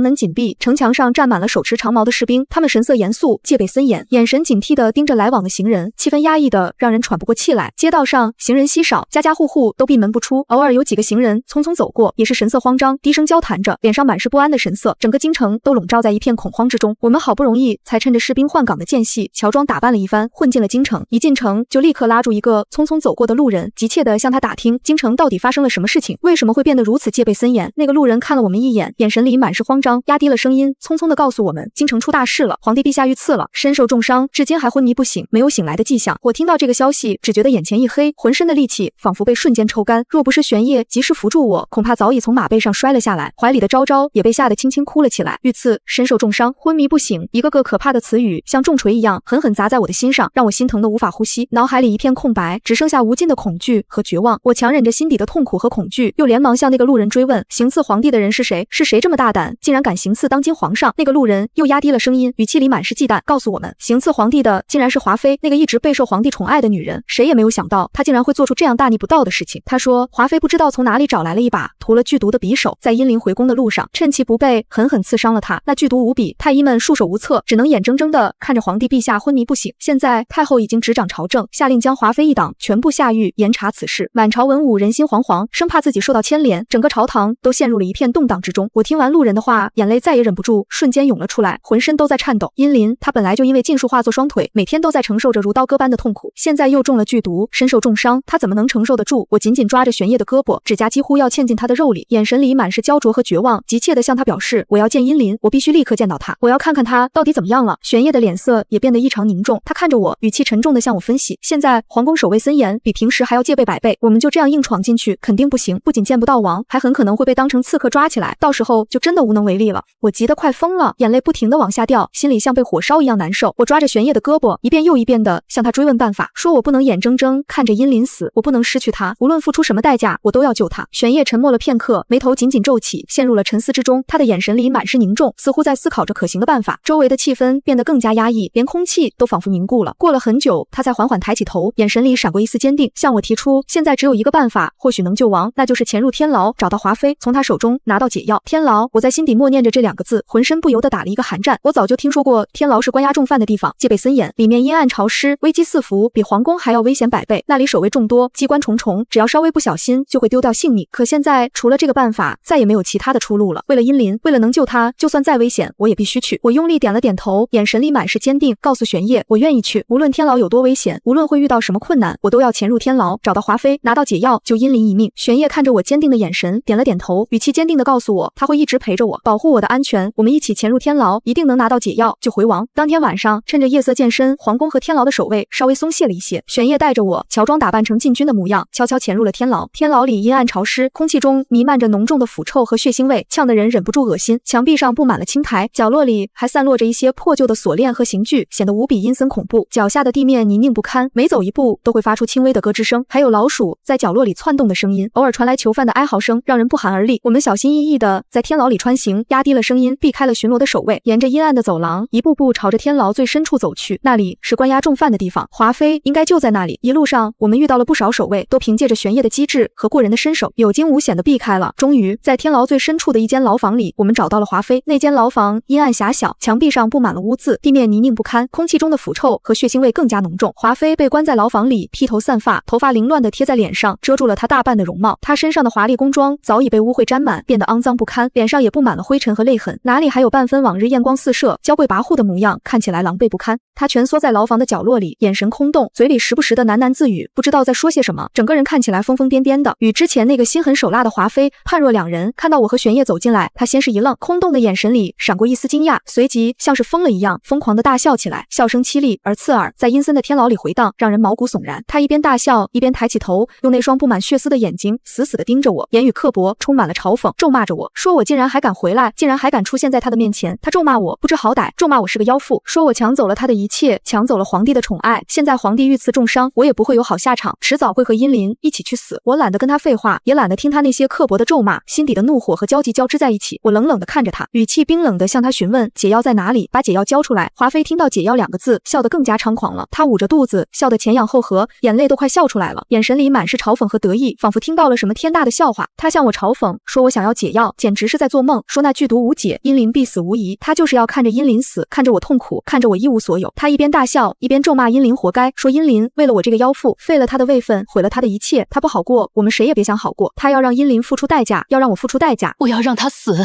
门紧闭，城墙上站满了手持长矛的士兵，他们神色严肃，戒备森严，眼神警惕地盯着来往的行人，气氛压抑的让人喘不过气来。街道上行人稀少，家家户户都闭门不出，偶尔有几个行人匆匆走过，也是神色慌张，低声交谈着，脸上满是不安的神色。整个京城都笼罩在一片恐慌之中。我们好不容易才趁着士兵换岗的间隙，乔装打扮了一番，混进了京城。一进城就立刻拉住一个匆匆走过的路人，急切地向他打听京城到底发生了什么事情，为什么会变得如此戒备森严。那个路人看了我们一眼，眼神里满是慌张，压低了声音，匆匆地告诉我们，京城出大事了，皇帝陛下遇刺了，身受重伤，至今还昏迷不醒，没有醒来的迹象。我听到这个消息，只觉得眼前一黑，浑身的力气仿佛被瞬间抽干，若不是玄烨及时扶住我，恐怕早已从马背上摔了下来。怀里的昭昭也被吓得轻轻哭了起来。遇刺、身受重伤、昏迷不醒，一个个可怕的词语像重锤一样狠狠砸在我的心上，让我心疼得无法呼吸，脑海里一片空白，只剩下无尽的恐惧和绝望。我强忍着心底的痛苦和恐惧，又连忙向那个路人追问，行行刺皇帝的人是谁？是谁这么大胆，竟然敢行刺当今皇上？那个路人又压低了声音，语气里满是忌惮，告诉我们，行刺皇帝的竟然是华妃，那个一直备受皇帝宠爱的女人。谁也没有想到，她竟然会做出这样大逆不道的事情。他说，华妃不知道从哪里找来了一把涂了剧毒的匕首，在阴灵回宫的路上，趁其不备，狠狠刺伤了他。那剧毒无比，太医们束手无策，只能眼睁睁地看着皇帝陛下昏迷不醒。现在太后已经执掌朝政，下令将华妃一党全部下狱，严查此事。满朝文武人心惶惶，生怕自己受到牵连，整个朝堂都陷入了一片动荡之中。我听完路人的话，眼泪再也忍不住，瞬间涌了出来，浑身都在颤抖。殷林，他本来就因为禁术化作双腿，每天都在承受着如刀割般的痛苦，现在又中了剧毒，身受重伤，他怎么能承受得住？我紧紧抓着玄烨的胳膊，指甲几乎要嵌进他的肉里，眼神里满是焦灼和绝望，急切地向他表示，我要见殷林，我必须立刻见到他，我要看看他到底怎么样了。玄烨的脸色也变得异常凝重，他看着我，语气沉重地向我分析，现在皇宫守卫森严，比平时还要戒备百倍，我们就这样硬闯进去肯定不行，不仅见不到王，还很可能会被当成刺客抓起来，到时候就真的无能为力了。我急得快疯了，眼泪不停地往下掉，心里像被火烧一样难受。我抓着玄烨的胳膊，一遍又一遍地向他追问办法，说我不能眼睁睁看着殷林死，我不能失去他，无论付出什么代价，我都要救他。玄烨沉默了片刻，眉头紧紧皱起，陷入了沉思之中，他的眼神里满是凝重，似乎在思考着可行的办法。周围的气氛变得更加压抑，连空气都仿佛凝固了。过了很久，他才缓缓抬起头，眼神里闪过一丝坚定，向我提出，现在只有一个办法，或许能救王，那就是潜入天牢，找到华妃，从他手中拿到解药。天牢，我在心底默念着这两个字，浑身不由得打了一个寒战。我早就听说过天牢是关押重犯的地方，戒备森严，里面阴暗潮湿，危机四伏，比皇宫还要危险百倍，那里守卫众多，机关重重，只要稍微不小心就会丢掉性命。可现在除了这个办法，再也没有其他的出路了。为了殷林，为了能救他，就算再危险我也必须去。我用力点了点头，眼神里满是坚定，告诉玄烨，我愿意去，无论天牢有多危险，无论会遇到什么困难，我都要潜入天牢，找到华妃，拿到解药，救殷林一命。玄烨看着我坚定的眼神，点了点头，语气坚定地告诉我，他会一直陪着我，保护我的安全，我们一起潜入天牢，一定能拿到解药，救回王。当天晚上，趁着夜色渐深，皇宫和天牢的守卫稍微松懈了一些，玄烨带着我乔装打扮成禁军的模样，悄悄潜入了天牢。天牢里阴暗潮湿，空气中弥漫着浓重的腐臭和血腥味，呛得人忍不住恶心。墙壁上布满了青苔，角落里还散落着一些破旧的锁链和刑具，显得无比阴森恐怖。脚下的地面泥泞不堪，每走一步都会发出轻微的咯吱声，还有老鼠在角落里窜动的声音，偶尔传来囚犯的哀嚎声，让人不寒而栗。我们小心翼翼地在天牢里穿行，压低了声音，避开了巡逻的守卫，沿着阴暗的走廊一步步朝着天牢最深处走去。那里是关押重犯的地方，华妃应该就在那里。一路上我们遇到了不少守卫，都凭借着玄烨的机智和过人的身手，有惊无险地避开了。终于在天牢最深处的一间牢房里，我们找到了华妃。那间牢房阴暗狭小，墙壁上布满了污渍，地面泥泞不堪，空气中的腐臭和血腥味更加浓重。华妃被关在牢房里，披头散发，头发凌乱地贴在脸上，遮住了她大半的容貌。她身上的华丽宫装早已被污秽沾满，变得肮脏不堪，脸上也布满了灰尘和泪痕，哪里还有半分往日艳光四射、娇贵跋扈的模样，看起来狼狈不堪。她蜷缩在牢房的角落里，眼神空洞，嘴里时不时的喃喃自语，不知道在说些什么，整个人看起来疯疯癫癫的，与之前那个心狠手辣的华妃判若两人。看到我和玄烨走进来，她先是一愣，空洞的眼神里闪过一丝惊讶，随即像是疯了一样疯狂地大笑起来，笑声凄厉而刺耳，在阴森的天牢里回荡，让人毛骨悚然。她一边大笑，一边抬起头，用那双布满血丝的眼睛死死地盯着我，言语刻薄，充满了嘲讽，咒骂着我，说我竟然还敢回来，竟然还敢出现在她的面前。她咒骂我不知好歹，咒骂我是个妖妇，说我抢走了她的一切，抢走了皇帝的宠爱，现在皇帝遇刺重伤，我也不会有好下场，迟早会和殷林一起去死。我懒得跟她废话，也懒得听她那些刻薄的咒骂，心底的怒火和焦急交织在一起。我冷冷地看着她，语气冰冷地向她询问解药在哪里，把解药交出来。华妃听到解药两个字，笑得更加猖狂了，她捂着肚子，笑得前仰后合，眼泪都快笑出来了，眼神里满是嘲讽和得意，仿佛听到了什么天大的笑话。她向我嘲讽，说我想要解药，简直是在做梦，说那剧毒无解，殷林必死无疑，她就是要看着殷林死，看着我痛苦，看着我一无所有。她一边大笑，一边咒骂殷林活该，说殷林为了我这个妖妇，废了她的位分，毁了她的一切，她不好过，我们谁也别想好过，她要让殷林付出代价，要让我付出代价，我要让她死，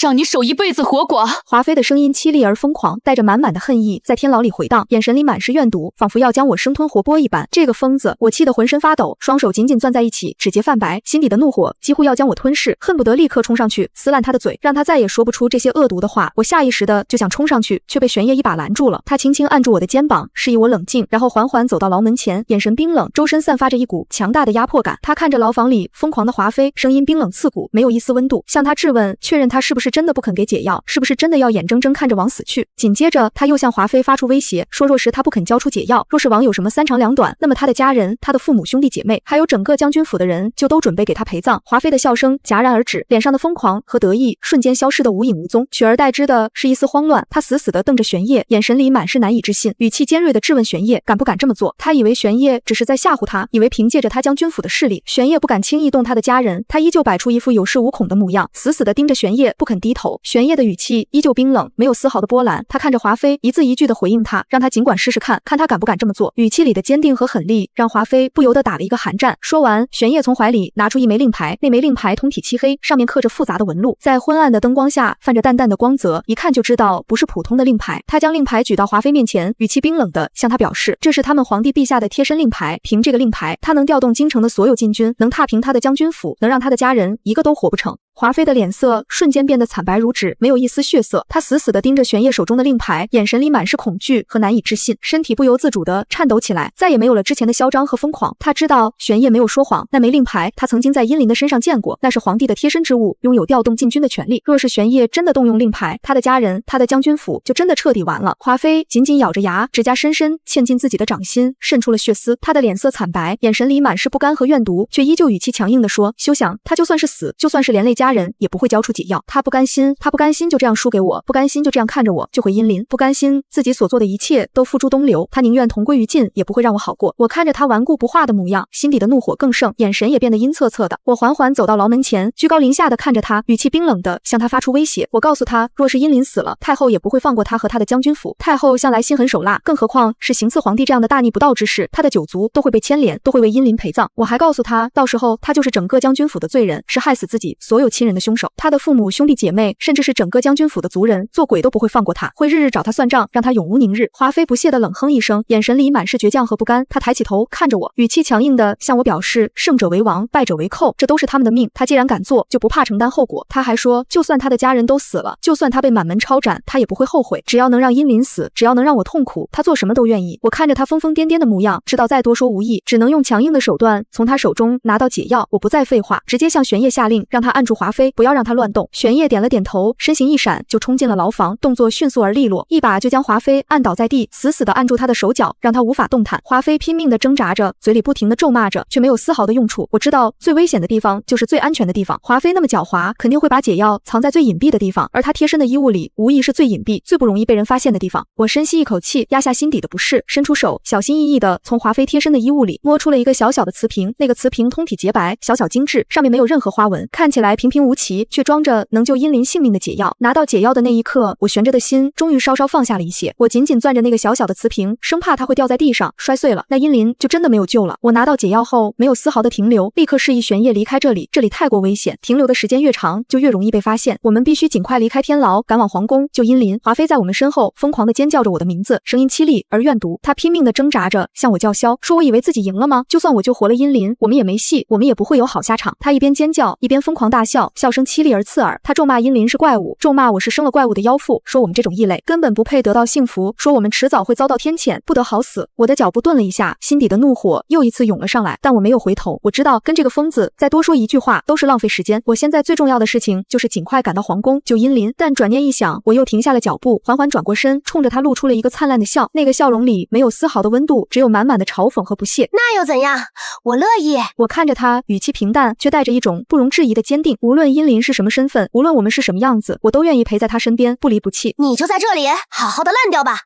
让你守一辈子活寡。华妃的声音凄厉而疯狂，带着满满的恨意，在天牢里回荡，眼神里满是怨毒，仿佛要将我生吞活剥一般。这个疯子，我气得浑身发抖，双手紧紧攥在一起，指节泛白，心底的怒火几乎要将我吞噬，恨不得立刻冲上去撕烂他的嘴，让他再也说不出这些恶毒的话。我下意识的就想冲上去，却被玄烨一把拦住了。他轻轻按住我的肩膀，示意我冷静，然后缓缓走到牢门前，眼神冰冷，周身散发着一股强大的压迫感。他看着牢房里疯狂的华妃，声音冰冷刺骨，没有一丝温度，向他质问，确认他是不是真的不肯给解药，是不是真的要眼睁睁看着王死去。紧接着他又向华妃发出威胁，说若是他不肯交出解药，若是王有什么三长两短，那么他的家人、他的父母兄弟姐妹，还有整个将军府的人就都准备给他陪葬。华妃的笑声戛戛然而止，脸上的疯狂和得意瞬间消失得无影无踪，取而代之的是一丝慌乱。他死死地瞪着玄烨，眼神里满是难以置信，语气尖锐地质问玄烨敢不敢这么做。他以为玄烨只是在吓唬他，以为凭借着他将军府的势力，玄烨不敢轻易动他的家人，他依旧摆出一副有恃无恐的模样，死死地盯着玄烨不肯低头。玄烨的语气依旧冰冷，没有丝毫的波澜。他看着华妃，一字一句地回应他，让他尽管试试看，看他敢不敢这么做。语气里的坚定和狠厉让华妃不由得打了一个寒战。说完，玄烨从怀里拿出一枚令牌，那枚令牌通体漆黑，上面刻着复杂的纹路，在昏暗的灯光下泛着淡淡的光泽，一看就知道不是普通的令牌。他将令牌举到华妃面前，语气冰冷地向他表示，这是他们皇帝陛下的贴身令牌，凭这个令牌，他能调动京城的所有禁军，能踏平他的将军府，能让他的家人一个都活不成。华妃的脸色瞬间变得惨白如纸，没有一丝血色。她死死地盯着玄烨手中的令牌，眼神里满是恐惧和难以置信，身体不由自主地颤抖起来，再也没有了之前的嚣张和疯狂。她知道玄烨没有说谎，那枚令牌她曾经在殷林的身上见过，那是皇帝的贴身之物，拥有调动禁军的权利。若是玄烨真的动用令牌，他的家人，他的将军府就真的彻底完了。华妃紧紧咬着牙，指甲深深嵌进自己的掌心，渗出了血丝。她的脸色惨白，眼神里满是不甘和怨毒，却依旧语气强硬地说，休想，他就算是死，就算是连累家人，也不会交出解药。他不甘心，他不甘心就这样输给我，不甘心就这样看着我就回殷林，不甘心自己所做的一切都付诸东流，他宁愿同归于尽，也不会让我好过。我看着他顽固不化的模样，心底的怒火更盛，眼神也变得阴恻恻的。我缓缓走到牢门前，居高临下的看着他，语气冰冷的向他发出威胁。我告诉他，若是殷林死了，太后也不会放过他和他的将军府。太后向来心狠手辣，更何况是行刺皇帝这样的大逆不道之事，他的九族都会被牵连，都会为殷林陪葬。我还告诉他，到时候他就是整个将军府的罪人，是害死自己所有亲人的凶手。他的父母、兄弟姐妹，甚至是整个将军府的族人，做鬼都不会放过他，会日日找他算账，让他永无宁日。华妃不屑地冷哼一声，眼神里满是倔强和不甘。他抬起头看着我，语气强硬地向我表示，胜者为王，败者为寇，这都是他们的命，他既然敢做，就不怕承担后果。他还说，就算他的家人都死了，就算他被满门抄斩，他也不会后悔，只要能让殷林死，只要能让我痛苦，他做什么都愿意。我看着他疯疯癫癫的模样，知道再多说无益，只能用强硬的手段从他手中拿到解药。我不再废话，直接向玄烨下令，让他按住华妃，不要让他乱动。玄烨点了点头，身形一闪就冲进了牢房，动作迅速而利落，一把就将华妃按倒在地，死死地按住她的手脚，让她无法动弹。华妃拼命地挣扎着，嘴里不停地咒骂着，却没有丝毫的用处。我知道最危险的地方就是最安全的地方，华妃那么狡猾，肯定会把解药藏在最隐蔽的地方，而她贴身的衣物里无疑是最隐蔽、最不容易被人发现的地方。我深吸一口气，压下心底的不适，伸出手，小心翼翼地从华妃贴身的衣物里摸出了一个小小的瓷瓶。那个瓷瓶通体洁白，小巧精致，上面没有任何花纹，看起来平平无奇，却装着能救殷林性命的解药。拿到解药的那一刻，我悬着的心终于稍稍放下了一些。我紧紧攥着那个小小的瓷瓶，生怕它会掉在地上摔碎了，那殷林就真的没有救了。我拿到解药后，没有丝毫的停留，立刻示意玄烨离开这里，这里太过危险，停留的时间越长，就越容易被发现。我们必须尽快离开天牢，赶往皇宫救殷林。华妃在我们身后疯狂地尖叫着我的名字，声音凄厉而怨毒。她拼命地挣扎着向我叫嚣，说我以为自己赢了吗？就算我救活了殷林，我们也没戏，我们也不会有好下场。她一边尖叫，一边疯狂大笑，笑声凄厉而刺耳。她咒骂殷林是怪物，咒骂我是生了怪物的妖妇，说我们这种异类根本不配得到幸福，说我们迟早会遭到天谴，不得好死。我的脚步顿了一下，心底的怒火又一次涌了上来，但我没有回头。我知道跟这个疯子再多说一句话都是浪费时间，我现在最重要的事情就是尽快赶到皇宫救殷林。但转念一想，我又停下了脚步，缓缓转过身，冲着他露出了一个灿烂的笑，那个笑容里没有丝毫的温度，只有满满的嘲讽和不屑。那又怎样？我乐意。我看着他，语气平淡，却带着一种不容置疑的坚定。无论殷林是什么身份，无论我们是什么样子，我都愿意陪在他身边，不离不弃。你就在这里好好的烂掉吧，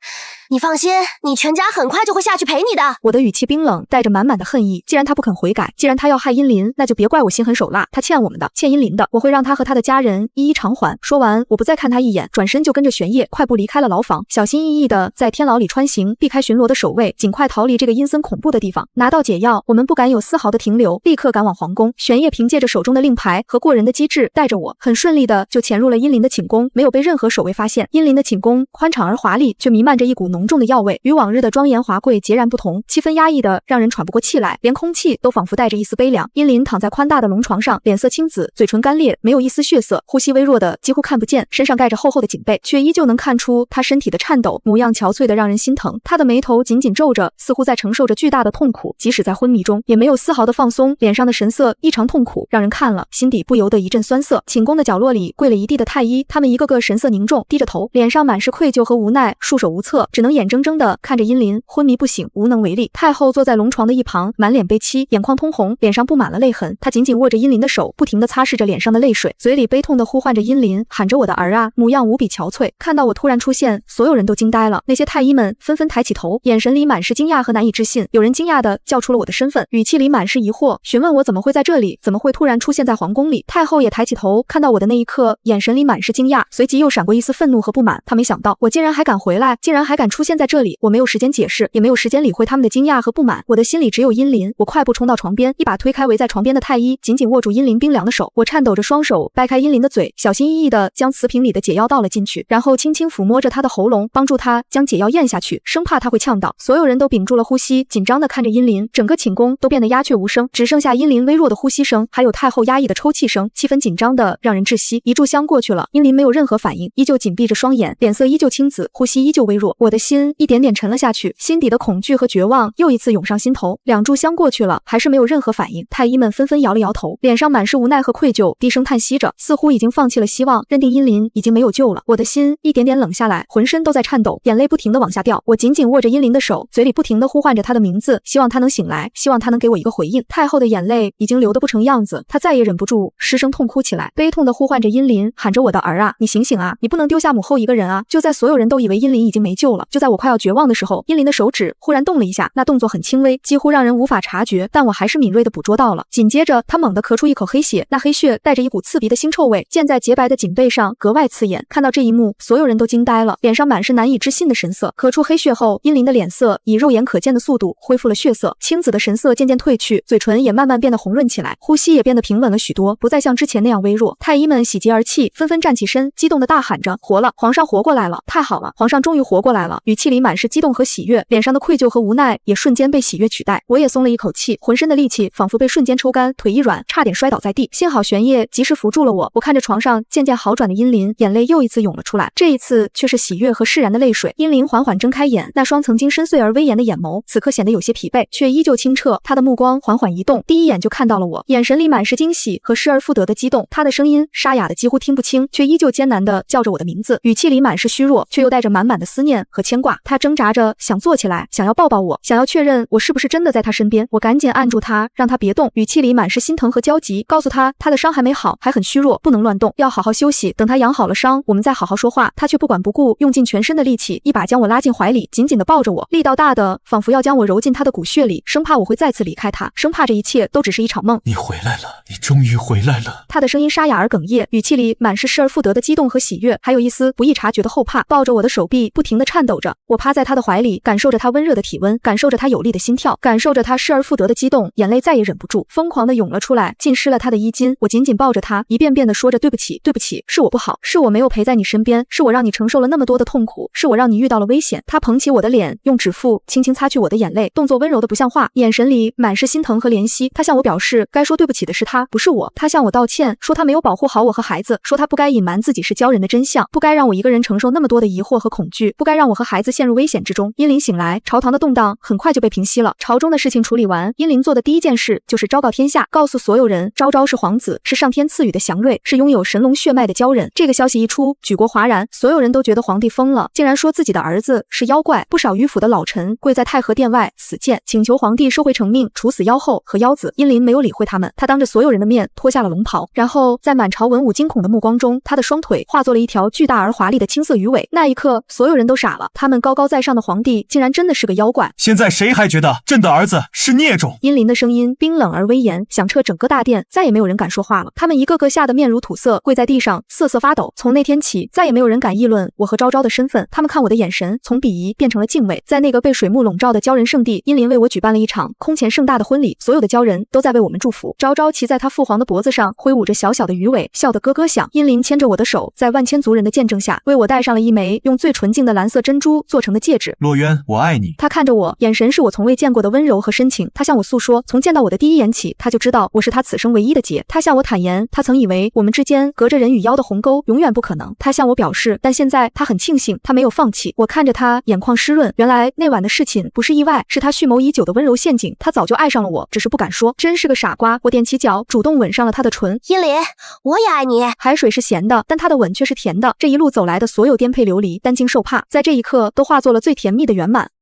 你放心，你全家很快就会下去陪你的。我的语气冰冷，带着满满的恨意。既然他不肯悔改，既然他要害殷林，那就别怪我心狠手辣。他欠我们的，欠殷林的，我会让他和他的家人一一偿还。说完，我不再看他一眼，转身就跟着玄烨快步离开了牢房，小心翼翼的在天牢里穿行，避开巡逻的守卫，尽快逃离这个阴森恐怖的地方。拿到解药，我们不敢有丝毫的停留，立刻赶往皇宫。玄烨凭借着手中的令牌和过人的机智，带着我很顺利的就潜入了殷林的寝宫，没有被任何守卫发现。殷林的寝宫宽敞而华丽，却弥漫着一股浓重的药味，与往日的庄严华贵截然不同，气氛压抑的让人喘不过气来，连空气都仿佛带着一丝悲凉。殷林躺在宽大的龙床上，脸色青紫，嘴唇干裂，没有一丝血色，呼吸微弱的几乎看不见，身上盖着厚厚的锦被，却依旧能看出他身体的颤抖，模样憔悴的让人心疼。他的眉头紧紧皱着，似乎在承受着巨大的痛苦，即使在昏迷中也没有丝毫的放松，脸上的神色异常痛苦，让人看了心底不由得一阵酸涩。寝宫的角落里跪了一地的太医，他们一个个神色凝重，低着头，脸上满是愧疚和无奈，束手无策，只能能眼睁睁地看着殷林昏迷不醒，无能为力。太后坐在龙床的一旁，满脸悲戚，眼眶通红，脸上布满了泪痕。她紧紧握着殷林的手，不停地擦拭着脸上的泪水，嘴里悲痛地呼唤着殷林，喊着我的儿啊，模样无比憔悴。看到我突然出现，所有人都惊呆了，那些太医们纷纷抬起头，眼神里满是惊讶和难以置信。有人惊讶地叫出了我的身份，语气里满是疑惑，询问我怎么会在这里，怎么会突然出现在皇宫里。太后也抬起头，看到我的那一刻，眼神里满是惊讶，随即又闪过一丝愤怒和不满。她没想到我竟然还敢回来，竟然还敢出现在这里。我没有时间解释，也没有时间理会他们的惊讶和不满，我的心里只有殷林。我快步冲到床边，一把推开围在床边的太医，紧紧握住殷林冰凉的手。我颤抖着双手掰开殷林的嘴，小心翼翼地将瓷瓶里的解药倒了进去，然后轻轻抚摸着他的喉咙，帮助他将解药咽下去，生怕他会呛到。所有人都屏住了呼吸，紧张地看着殷林，整个寝宫都变得鸦雀无声，只剩下殷林微弱的呼吸声，还有太后压抑的抽泣声，气氛紧张的让人窒息。一炷香过去了，殷林没有任何反应，依旧紧闭着双眼，脸色依旧青紫，呼吸依旧微弱。我的心一点点沉了下去，心底的恐惧和绝望又一次涌上心头。2炷香过去了，还是没有任何反应。太医们纷纷摇了摇头，脸上满是无奈和愧疚，低声叹息着，似乎已经放弃了希望，认定殷林已经没有救了。我的心一点点冷下来，浑身都在颤抖，眼泪不停地往下掉。我紧紧握着殷林的手，嘴里不停地呼唤着他的名字，希望他能醒来，希望他能给我一个回应。太后的眼泪已经流得不成样子，她再也忍不住，失声痛哭起来，悲痛地呼唤着殷林，喊着我的儿啊，你醒醒啊，你不能丢下母后一个人啊！就在所有人都以为殷林已经没救了，就在我快要绝望的时候，殷林的手指忽然动了一下，那动作很轻微，几乎让人无法察觉，但我还是敏锐地捕捉到了。紧接着他猛地咳出一口黑血，那黑血带着一股刺鼻的腥臭味，溅在洁白的颈背上，格外刺眼。看到这一幕，所有人都惊呆了，脸上满是难以置信的神色。咳出黑血后，殷林的脸色以肉眼可见的速度恢复了血色，青紫的神色渐渐褪去，嘴唇也慢慢变得红润起来，呼吸也变得平稳了许多，不再像之前那样微弱。太医们喜极而泣，纷纷站起身，激动地大喊着：活了，皇上活过来了，太好了，皇上终于活过来了！语气里满是激动和喜悦，脸上的愧疚和无奈也瞬间被喜悦取代。我也松了一口气，浑身的力气仿佛被瞬间抽干，腿一软，差点摔倒在地。幸好玄烨及时扶住了我。我看着床上渐渐好转的殷林，眼泪又一次涌了出来，这一次却是喜悦和释然的泪水。殷林缓缓睁开眼，那双曾经深邃而威严的眼眸，此刻显得有些疲惫，却依旧清澈。他的目光缓缓移动，第一眼就看到了我，眼神里满是惊喜和失而复得的激动。他的声音沙哑的几乎听不清，却依旧艰难地叫着我的名字，语气里满是虚弱，却又带着满满的思念和牵挂。他挣扎着想坐起来，想要抱抱我，想要确认我是不是真的在他身边。我赶紧按住他，让他别动，语气里满是心疼和焦急，告诉他他的伤还没好，还很虚弱，不能乱动，要好好休息，等他养好了伤，我们再好好说话。他却不管不顾，用尽全身的力气，一把将我拉进怀里，紧紧地抱着我，力道大的仿佛要将我揉进他的骨血里，生怕我会再次离开他，生怕这一切都只是一场梦。你回来了，你终于回来了。他的声音沙哑而哽咽，语气里满是失而复得的激动和喜悦，还有一丝不易察觉的后怕。抱着我的手臂不停地颤抖着，我趴在他的怀里，感受着他温热的体温，感受着他有力的心跳，感受着他失而复得的激动，眼泪再也忍不住，疯狂地涌了出来，浸湿了他的衣襟。我紧紧抱着他，一遍遍地说着对不起，对不起，是我不好，是我没有陪在你身边，是我让你承受了那么多的痛苦，是我让你遇到了危险。他捧起我的脸，用指腹轻轻擦去我的眼泪，动作温柔的不像话，眼神里满是心疼和怜惜。他向我表示，该说对不起的是他，不是我。他向我道歉，说他没有保护好我和孩子，说他不该隐瞒自己是鲛人的真相，不该让我一个人承受那么多的疑惑和恐惧，不该让我和孩子陷入危险之中。殷林醒来，朝堂的动荡很快就被平息了。朝中的事情处理完，殷林做的第一件事就是昭告天下，告诉所有人，昭昭是皇子，是上天赐予的祥瑞，是拥有神龙血脉的鲛人。这个消息一出，举国哗然，所有人都觉得皇帝疯了，竟然说自己的儿子是妖怪。不少迂腐的老臣跪在太和殿外死谏，请求皇帝收回成命，处死妖后和妖子。殷林没有理会他们，他当着所有人的面脱下了龙袍，然后在满朝文武惊恐的目光中，他的双腿化作了一条巨大而华丽的青色鱼尾。那一刻，所有人都傻了，他们高高在上的皇帝竟然真的是个妖怪。现在谁还觉得朕的儿子是孽种？殷林的声音冰冷而威严，响彻整个大殿，再也没有人敢说话了。他们一个个吓得面如土色，跪在地上瑟瑟发抖。从那天起，再也没有人敢议论我和昭昭的身份，他们看我的眼神从鄙夷变成了敬畏。在那个被水幕笼罩的鲛人圣地，殷林为我举办了一场空前盛大的婚礼，所有的鲛人都在为我们祝福。昭昭骑在他父皇的脖子上，挥舞着小小的鱼尾，笑得咯咯响。殷林牵着我的手，在万千族人的见证下，为我戴上了一枚用最纯净的蓝色珍珠做成的戒指。洛渊，我爱你。他看着我，眼神是我从未见过的温柔和深情。他向我诉说，从见到我的第一眼起，他就知道我是他此生唯一的劫。他向我坦言，他曾以为我们之间隔着人与妖的鸿沟，永远不可能。他向我表示，但现在他很庆幸，他没有放弃。我看着他，眼眶湿润。原来那晚的事情不是意外，是他蓄谋已久的温柔陷阱。他早就爱上了我，只是不敢说。真是个傻瓜。我踮起脚，主动吻上了他的唇。殷林，我也爱你。海水是咸的，但他的吻却是甜的。这一路走来的所有颠沛流离，担惊受怕，在这一刻刻都化作了最甜蜜的圆满。